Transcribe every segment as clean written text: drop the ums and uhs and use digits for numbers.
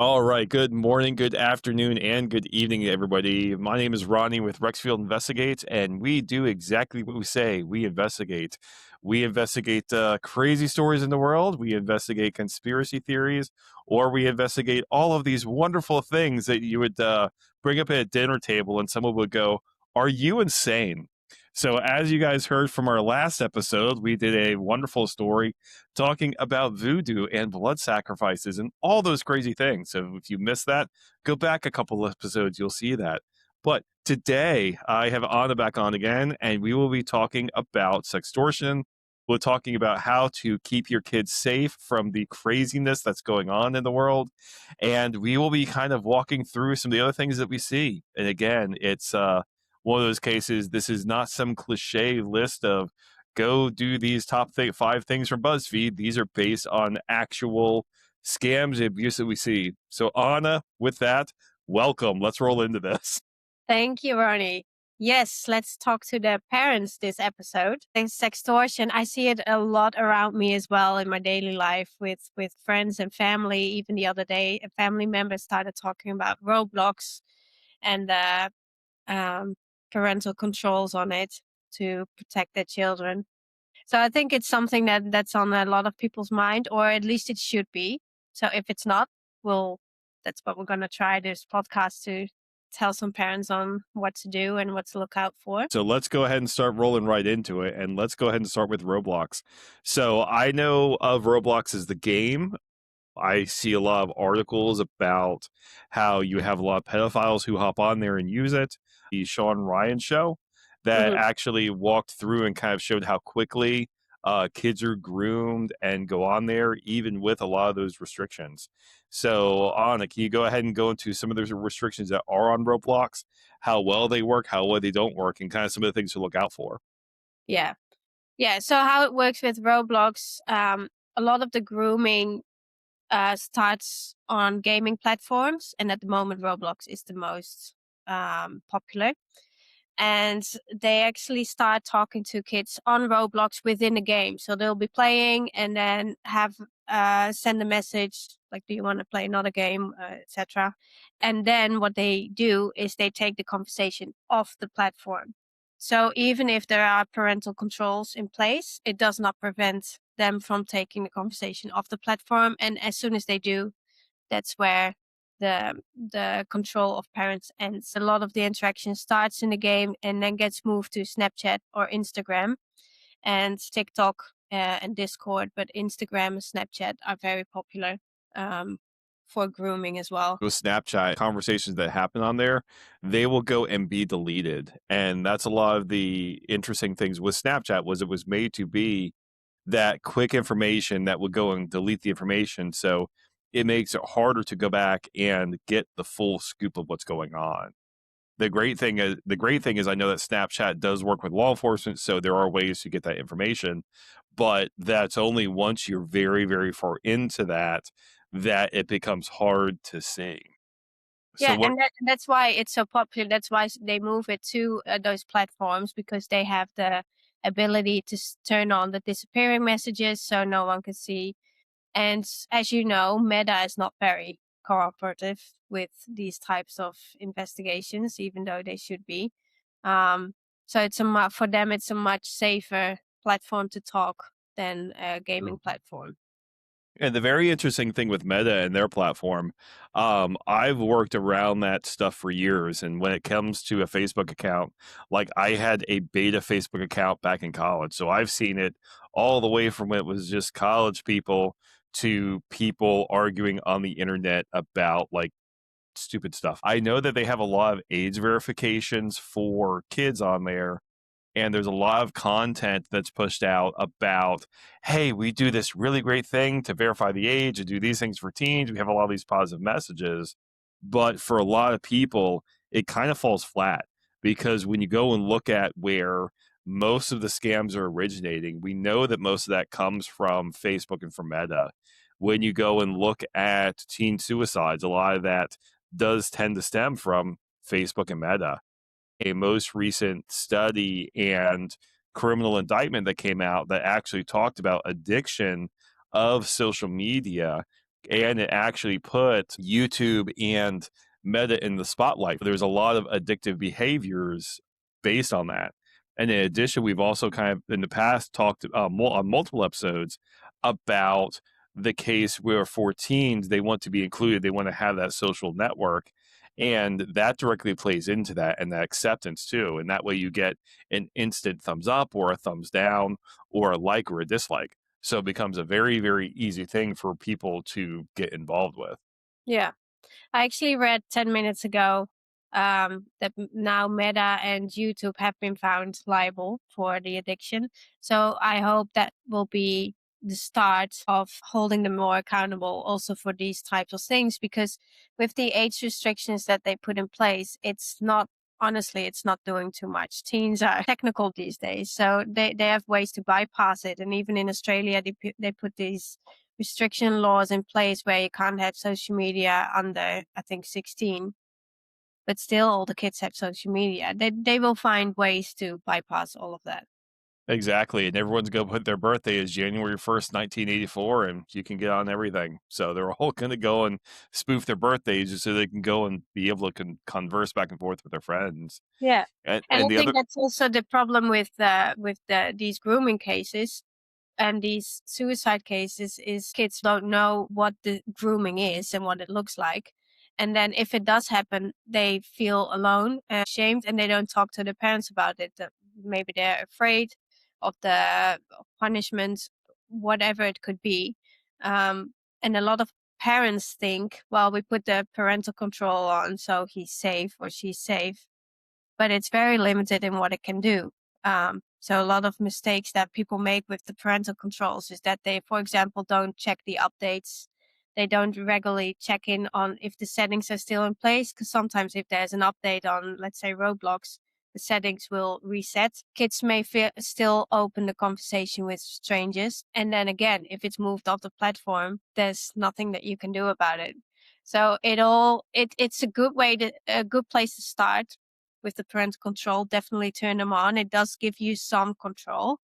All right. Good morning, good afternoon, and good evening, everybody. My name is Ronnie with Rexfield Investigates, and we do exactly what we say. We investigate. We investigate crazy stories in the world. We investigate conspiracy theories, or we investigate all of these wonderful things that you would bring up at a dinner table, and someone would go, "Are you insane?" So, as you guys heard from our last episode, we did a wonderful story talking about voodoo and blood sacrifices and all those crazy things. So if you missed that, go back a couple of episodes, you'll see that. But today I have Anna back on again, and we will be talking about sextortion. We're talking about how to keep your kids safe from the craziness that's going on in the world. And we will be kind of walking through some of the other things that we see. And again, it's one of those cases, this is not some cliche list of go do these five things from BuzzFeed. These are based on actual scams and abuse that we see. So, Anna, with that, welcome. Let's roll into this. Thank you, Ronnie. Yes, let's talk to the parents this episode. This sextortion, I see it a lot around me as well in my daily life with friends and family. Even the other day, a family member started talking about Roblox and um, parental controls on it to protect their children. So I think it's something that's on a lot of people's mind, or at least it should be. So if it's not, we'll that's what we're going to try this podcast to tell some parents on what to do and what to look out for. So let's go ahead and start rolling right into it. And let's go ahead and start with Roblox. So I know of Roblox as the game. I see a lot of articles about how you have a lot of pedophiles who hop on there and use it. The Sean Ryan show that hmm actually walked through and kind of showed how quickly kids are groomed and go on there, even with a lot of those restrictions. So, Anna, can you go ahead and go into some of those restrictions that are on Roblox, how well they work, how well they don't work, and kind of some of the things to look out for? Yeah. Yeah. So how it works with Roblox, a lot of the grooming starts on gaming platforms. And at the moment, Roblox is the most popular. And they actually start talking to kids on Roblox within the game. So they'll be playing and then have send a message like, "Do you want to play another game?" Etc. And then what they do is they take the conversation off the platform. So even if there are parental controls in place, it does not prevent them from taking the conversation off the platform. And as soon as they do, that's where the control of parents ends. A lot of the interaction starts in the game and then gets moved to Snapchat or Instagram and TikTok and Discord. But Instagram and Snapchat are very popular um, for grooming as well. With Snapchat, conversations that happen on there, they will go and be deleted. And that's a lot of the interesting things with Snapchat was it was made to be that quick information that would go and delete the information. So it makes it harder to go back and get the full scoop of what's going on. The great thing is I know that Snapchat does work with law enforcement, so there are ways to get that information, but that's only once you're very, very far into that it becomes hard to see. So Yeah, what and that's why it's so popular. That's why they move it to those platforms because they have the ability to turn on the disappearing messages so no one can see. And as you know, Meta is not very cooperative with these types of investigations, even though they should be. Um, so for them, it's a much safer platform to talk than a gaming platform. And the very interesting thing with Meta and their platform, I've worked around that stuff for years. And when it comes to a Facebook account, like I had a beta Facebook account back in college. So I've seen it all the way from when it was just college people to people arguing on the internet about like stupid stuff. I know that they have a lot of age verifications for kids on there, and there's a lot of content that's pushed out about, hey, we do this really great thing to verify the age and do these things for teens. We have a lot of these positive messages. But for a lot of people, it kind of falls flat because when you go and look at where most of the scams are originating, we know that most of that comes from Facebook and from Meta. When you go and look at teen suicides, a lot of that does tend to stem from Facebook and Meta. A most recent study and criminal indictment that came out that actually talked about addiction of social media and it actually put YouTube and Meta in the spotlight. There's a lot of addictive behaviors based on that. And in addition, we've also kind of in the past talked on multiple episodes about the case where for teens, they want to be included, they want to have that social network. And that directly plays into that and that acceptance too. And that way you get an instant thumbs up or a thumbs down or a like or a dislike. So it becomes a very, very easy thing for people to get involved with. Yeah. I actually read 10 minutes ago that now Meta and YouTube have been found liable for the addiction. So I hope that will be the start of holding them more accountable also for these types of things, because with the age restrictions that they put in place, it's not, honestly, it's not doing too much. Teens are technical these days, so they have ways to bypass it. And even in Australia, they put these restriction laws in place where you can't have social media under, I think, 16. But still, all the kids have social media. They will find ways to bypass all of that. Exactly. And everyone's going to put their birthday as January 1st, 1984, and you can get on everything. So they're all going to go and spoof their birthdays just so they can go and be able to converse back and forth with their friends. Yeah, and I And the think other, that's also the problem with these grooming cases and these suicide cases is kids don't know what the grooming is and what it looks like. And then if it does happen, they feel alone and ashamed, and they don't talk to their parents about it. Maybe they're afraid of the punishment, whatever it could be. And a lot of parents think, well, we put the parental control on so he's safe or she's safe, but it's very limited in what it can do. So a lot of mistakes that people make with the parental controls is that they, for example, don't check the updates. They don't regularly check in on if the settings are still in place, because sometimes if there's an update on, let's say, Roblox, the settings will reset. Kids may still open the conversation with strangers. And then again, if it's moved off the platform, there's nothing that you can do about it. So it's a good a good place to start with the parental control. Definitely turn them on. It does give you some control,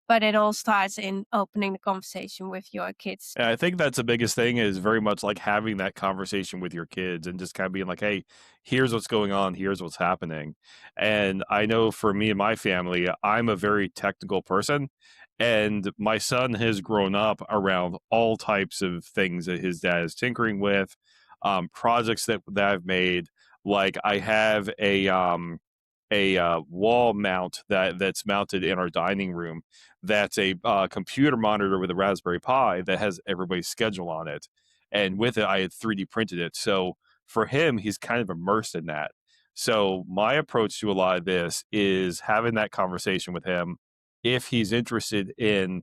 but it all starts in opening the conversation with your kids. and I think that's the biggest thing is very much like having that conversation with your kids and just kind of being like, hey, here's what's going on, here's what's happening. And I know for me and my family, I'm a very technical person. And my son has grown up around all types of things that his dad is tinkering with, projects that I've made. Like I have a wall mount that's mounted in our dining room. That's a computer monitor with a Raspberry Pi that has everybody's schedule on it, and with it, I had 3D printed it. So for him, he's kind of immersed in that. So my approach to a lot of this is having that conversation with him. If he's interested in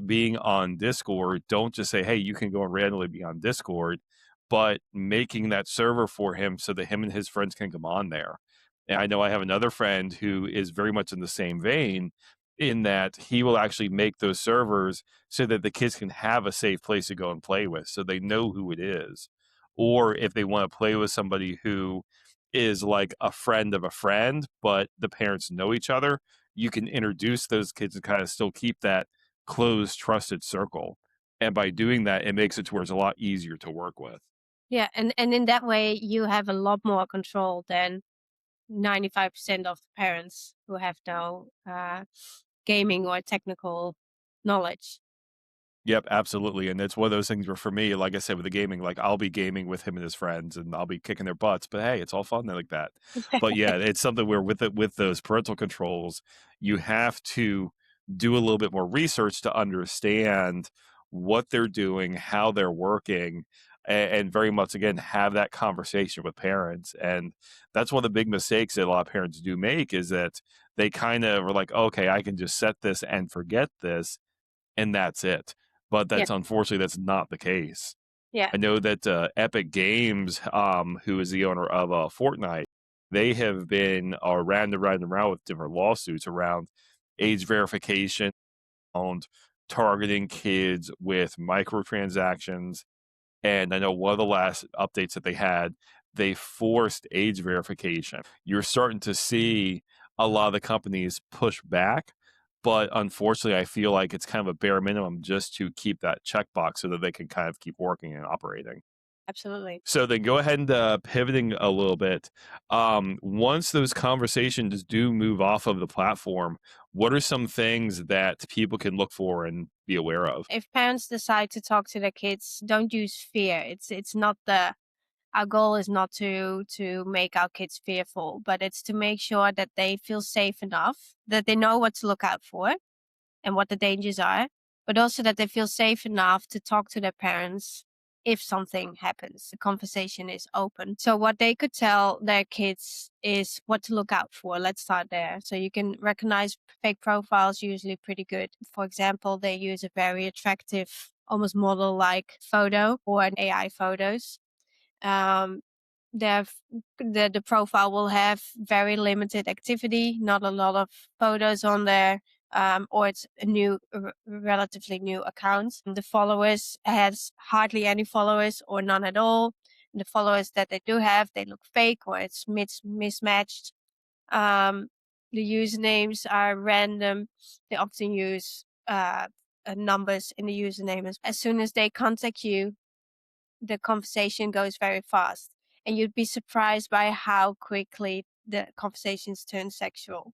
being on Discord, don't just say, "Hey, you can go and randomly be on Discord," but making that server for him so that him and his friends can come on there. And I know I have another friend who is very much in the same vein in that he will actually make those servers so that the kids can have a safe place to go and play with so they know who it is. Or if they want to play with somebody who is like a friend of a friend, but the parents know each other, you can introduce those kids and kind of still keep that closed, trusted circle. And by doing that, it makes it to where it's a lot easier to work with. Yeah, and in that way, you have a lot more control than 95% of the parents who have no gaming or technical knowledge. Yep, absolutely. And it's one of those things where for me, like I said, with the gaming, like I'll be gaming with him and his friends and I'll be kicking their butts, but hey, it's all fun like that. But yeah, it's something where with those parental controls, you have to do a little bit more research to understand what they're doing, how they're working, and very much again have that conversation with parents. And that's one of the big mistakes that a lot of parents do make is that they kind of are like, okay, I can just set this and forget this, and that's it. But Yeah, that's unfortunately that's not the case. yeah, I know that Epic Games, who is the owner of Fortnite, they have been round and round with different lawsuits around age verification, and targeting kids with microtransactions. And I know one of the last updates that they had, they forced age verification. You're starting to see a lot of the companies push back, But unfortunately, I feel like it's kind of a bare minimum just to keep that checkbox so that they can kind of keep working and operating. Absolutely. So then go ahead and pivoting a little bit. Once those conversations do move off of the platform, what are some things that people can look for and be aware of? If parents decide to talk to their kids, don't use fear. It's not the our goal is not to make our kids fearful, but it's to make sure that they feel safe enough, that they know what to look out for and what the dangers are, but also that they feel safe enough to talk to their parents if something happens. The conversation is open. So what they could tell their kids is what to look out for. Let's start there. So you can recognize fake profiles usually pretty good. For example, they use a very attractive, almost model-like photo or an AI photos. Um, the the profile will have very limited activity, not a lot of photos on there, or it's a relatively new account. The followers has hardly any followers or none at all. The followers that they do have, they look fake or it's mismatched. Um, the usernames are random. They often use numbers in the username. As soon as they contact you, the conversation goes very fast. And you'd be surprised by how quickly the conversations turn sexual.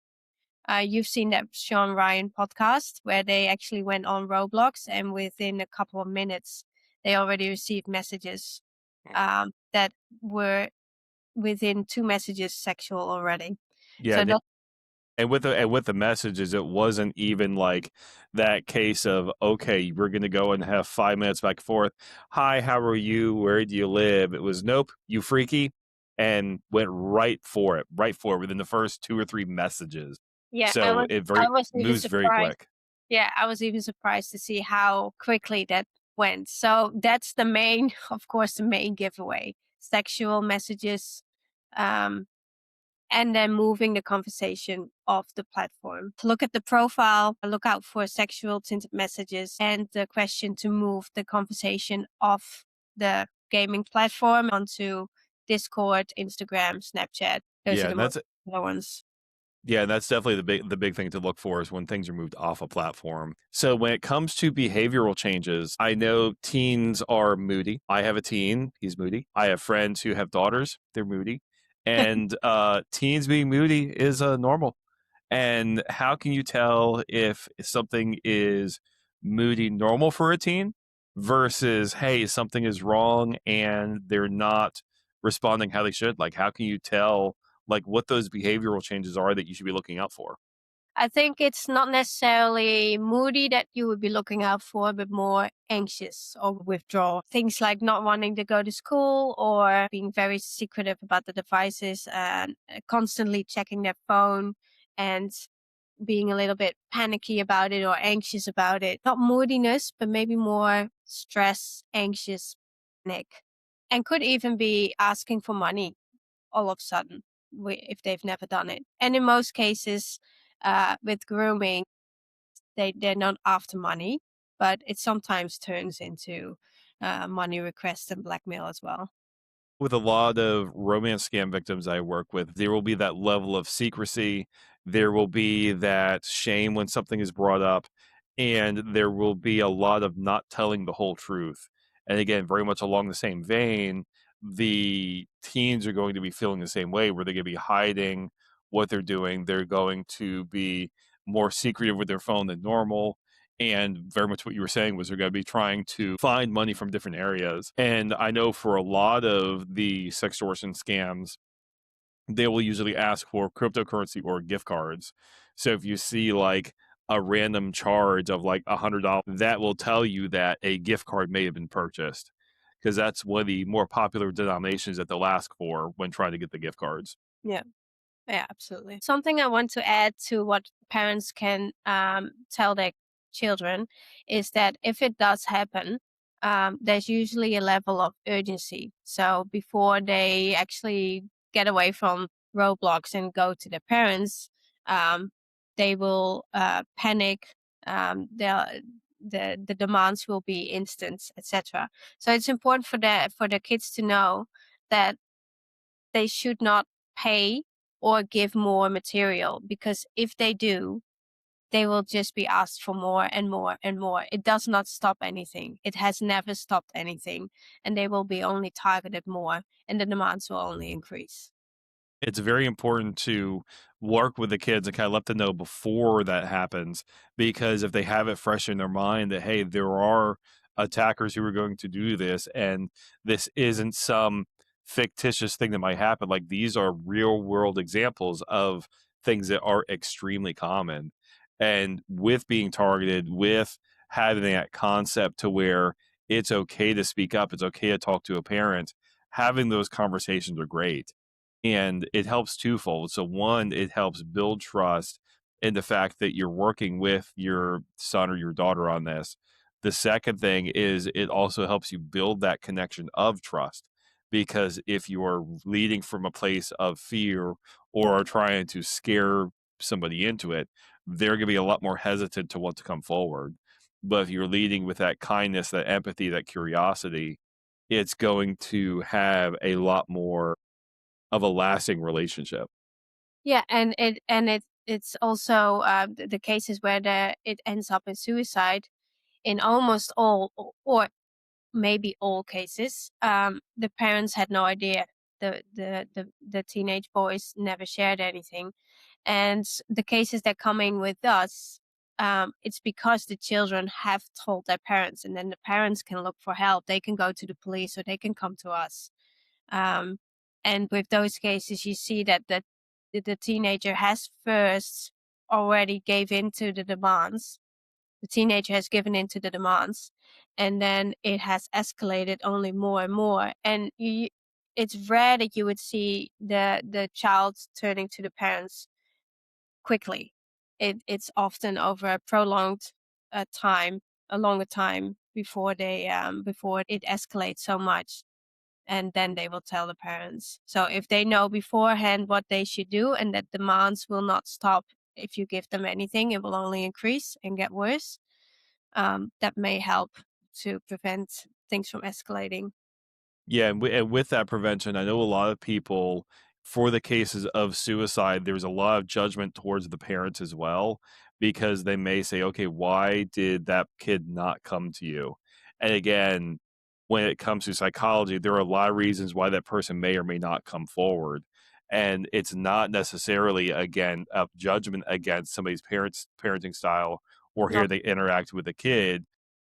You've seen that Sean Ryan podcast where they actually went on Roblox, and within a couple of minutes, they already received messages that were within 2 messages sexual already. Yeah, So that and with the messages, it wasn't even like that case of, okay, we're gonna go and have 5 minutes back and forth. Hi, how are you? Where do you live? It was nope, you freaky, and went right for it within the first 2 or 3 messages. yeah, So it I very was even moves very surprised. quick. Yeah, I was even surprised to see how quickly that went. So that's the main, of course, the main giveaway. Sexual messages, um, and then moving the conversation off the platform. Look at the profile, look out for sexual tinted messages, and the question to move the conversation off the gaming platform onto Discord, Instagram, Snapchat. Those are Yeah, the and most that's popular ones. Yeah, that's definitely the big thing to look for is when things are moved off a platform. So when it comes to behavioral changes, I know teens are moody. I have a teen, he's moody. I have friends who have daughters, they're moody. And teens being moody is normal. And how can you tell if something is moody normal for a teen versus, hey, something is wrong and they're not responding how they should? Like, how can you tell like what those behavioral changes are that you should be looking out for? I think it's not necessarily moody that you would be looking out for, but more anxious or withdrawal. Things like not wanting to go to school or being very secretive about the devices and constantly checking their phone and being a little bit panicky about it or anxious about it. Not moodiness, but maybe more stress, anxious, panic. And could even be asking for money all of a sudden if they've never done it. And in most cases, with grooming, they're not after money, but it sometimes turns into money requests and blackmail as well. With a lot of romance scam victims I work with, there will be that level of secrecy. There will be that shame when something is brought up, and there will be a lot of not telling the whole truth. And again, very much along the same vein, the teens are going to be feeling the same way where they're going to be hiding what they're doing. They're going to be more secretive with their phone than normal, and very much what you were saying was they're going to be trying to find money from different areas. And I know for a lot of the sextortion scams, they will usually ask for cryptocurrency or gift cards. So if you see like a random charge of like $100, that will tell you that a gift card may have been purchased, because that's one of the more popular denominations that they'll ask for when trying to get the gift cards. Yeah. Yeah, absolutely. Something I want to add to what parents can tell their children is that if it does happen, there's usually a level of urgency. So before they actually get away from Roblox and go to their parents, um, they will panic. They'll the demands will be instant, etc. So it's important for the kids to know that they should not pay or give more material, because if they do, they will just be asked for more and more and more. It does not stop anything. It has never stopped anything. And they will be only targeted more, and the demands will only increase. It's very important to work with the kids and kinda let them know before that happens, because if they have it fresh in their mind that, "Hey, there are attackers who are going to do this, and this isn't some fictitious thing that might happen," like, these are real world examples of things that are extremely common, and with being targeted, with having that concept to where it's okay to speak up, it's okay to talk to a parent, having those conversations are great. And it helps twofold. So one, it helps build trust in the fact that you're working with your son or your daughter on this. The second thing is it also helps you build that connection of trust, because if you are leading from a place of fear or are trying to scare somebody into it, they're going to be a lot more hesitant to want to come forward. But if you're leading with that kindness, that empathy, that curiosity, it's going to have a lot more of a lasting relationship. Yeah, it's also the cases where it ends up in suicide in almost all or maybe all cases. The parents had no idea. The teenage boys never shared anything, and the cases that come in with us, it's because the children have told their parents, and then the parents can look for help. They can go to the police or they can come to us. Um, and with those cases, you see that the teenager has first already gave in to the demands. The teenager has given in to the demands, and then it has escalated only more and more. And it's rare that you would see the child turning to the parents quickly. It's often over a prolonged time, a longer time before before it escalates so much, and then they will tell the parents. So if they know beforehand what they should do and that demands will not stop if you give them anything, it will only increase and get worse. That may help to prevent things from escalating. Yeah, and with that prevention, I know a lot of people, for the cases of suicide, there's a lot of judgment towards the parents as well, because they may say, "Okay, why did that kid not come to you?" And again, when it comes to psychology, there are a lot of reasons why that person may or may not come forward. And it's not necessarily, again, a judgment against somebody's parenting style or No, how they interact with a kid.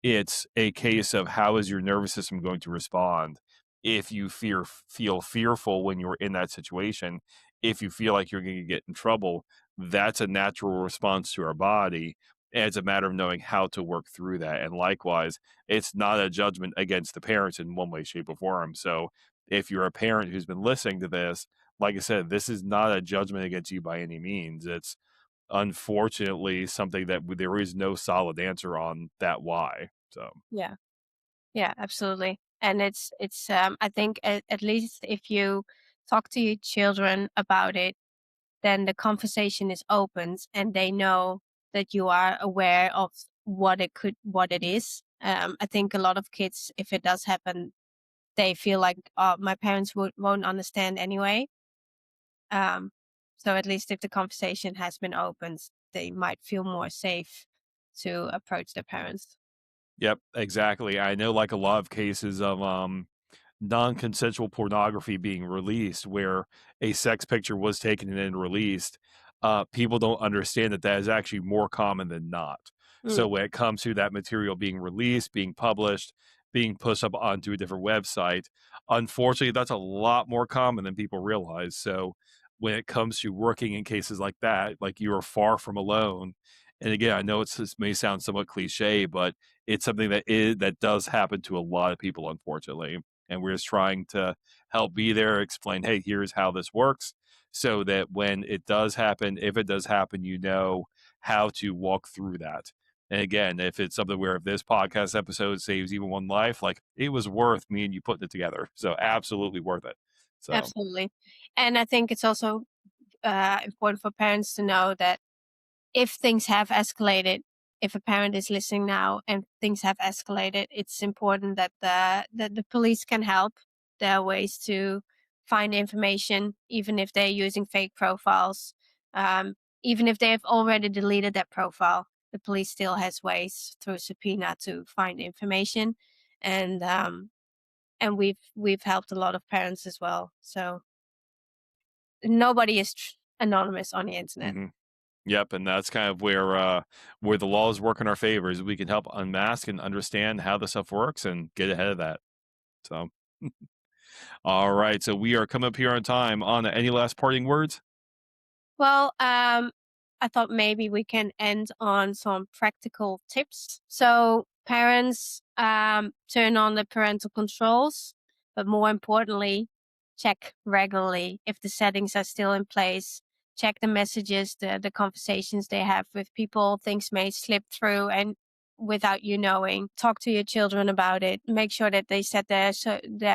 It's a case of how is your nervous system going to respond if you feel fearful when you're in that situation, if you feel like you're gonna get in trouble, that's a natural response to our body, and it's a matter of knowing how to work through that, and likewise, it's not a judgment against the parents in one way, shape, or form. So, if you're a parent who's been listening to this, like I said, this is not a judgment against you by any means. It's unfortunately something that there is no solid answer on that why. So, yeah, yeah, absolutely. And I think at least if you talk to your children about it, then the conversation is opened and they know that you are aware of what it is. I think a lot of kids, if it does happen, they feel like, oh, my parents won't understand anyway. Um, so at least if the conversation has been opened, they might feel more safe to approach their parents. yep, exactly. I know like a lot of cases of non-consensual pornography being released where a sex picture was taken and then released, people don't understand that that is actually more common than not. So Mm, when it comes to that material being released, being published, being pushed up onto a different website, unfortunately, that's a lot more common than people realize. So when it comes to working in cases like that, like you are far from alone. And again, I know this may sound somewhat cliche, but it's something that does happen to a lot of people, unfortunately. And we're just trying to help be there, explain, hey, here's how this works, so that when it does happen, if it does happen, you know how to walk through that. And again, if it's something where if this podcast episode saves even one life, like it was worth me and you putting it together. So absolutely worth it. So absolutely. And I think it's also important for parents to know that if things have escalated, if a parent is listening now and things have escalated, it's important that the police can help. There are ways to find information, even if they're using fake profiles. even if they have already deleted that profile, the police still has ways through subpoena to find information, and we've helped a lot of parents as well. So nobody is anonymous on the internet. Hmm. Yep, and that's kind of where the laws work in our favor is we can help unmask and understand how the stuff works and get ahead of that. So, all right, so we are coming up here on time. Anna, any last parting words? Well, I thought maybe we can end on some practical tips. So parents, turn on the parental controls, but more importantly, check regularly if the settings are still in place. Check the messages, the conversations they have with people. Things may slip through, and without you knowing, talk to your children about it. Make sure that they set their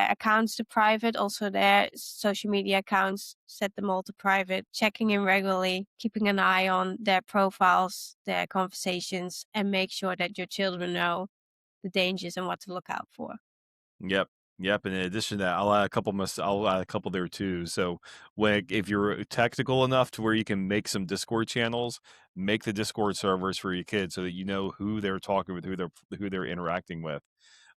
accounts to private, also their social media accounts, set them all to private. Checking in regularly, keeping an eye on their profiles, their conversations, and make sure that your children know the dangers and what to look out for. Yep. Yep. And in addition to that, I'll add a couple there too. So if you're technical enough to where you can make some Discord channels, make the Discord servers for your kids so that you know who they're talking with, who they're interacting with.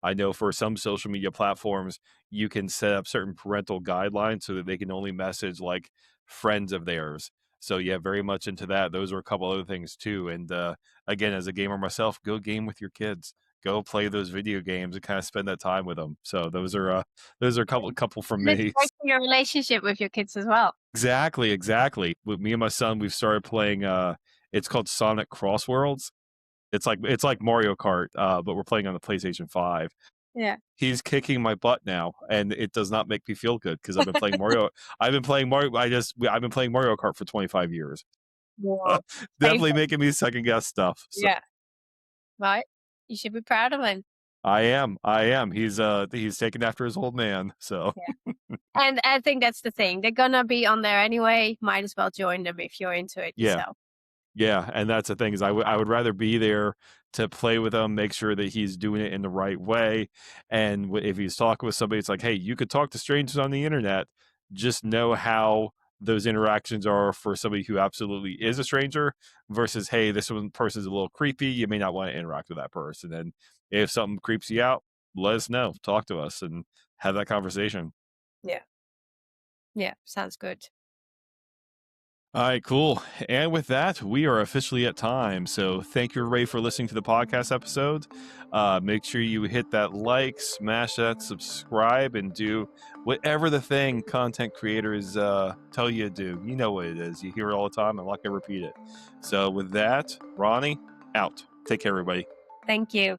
I know for some social media platforms, you can set up certain parental guidelines so that they can only message like friends of theirs. So yeah, very much into that. Those are a couple other things too. And again, as a gamer myself, go game with your kids. Go play those video games and kind of spend that time with them. So those are a couple from And it me. strengthens your relationship with your kids as well. Exactly, exactly. With me and my son, we've started playing. It's called Sonic Cross Worlds. It's like Mario Kart, but we're playing on the PlayStation 5. Yeah. He's kicking my butt now, and it does not make me feel good because I've been playing Mario. I've been playing Mario. I've been playing Mario Kart for 25 years. Wow. Definitely Painful. making me second guess stuff. So Yeah. Right. You should be proud of him. I am. I am. He's taken after his old man. So Yeah. And I think that's the thing. They're gonna be on there anyway. Might as well join them if you're into it yeah. yourself. Yeah, and that's the thing is I would rather be there to play with him, make sure that he's doing it in the right way, and if he's talking with somebody, it's like, hey, you could talk to strangers on the internet. Just know how those interactions are for somebody who absolutely is a stranger versus, hey, this one person's a little creepy. You may not want to interact with that person, and if something creeps you out, let us know, talk to us, and have that conversation. Yeah. Yeah. Sounds good. All right, cool. And with that, we are officially at time. So thank you, everybody, for listening to the podcast episode. Make sure you hit that like, smash that subscribe, and do whatever the thing content creators tell you to do. You know what it is. You hear it all the time. I'm not going to repeat it. So with that, Ronnie, out. Take care, everybody. Thank you.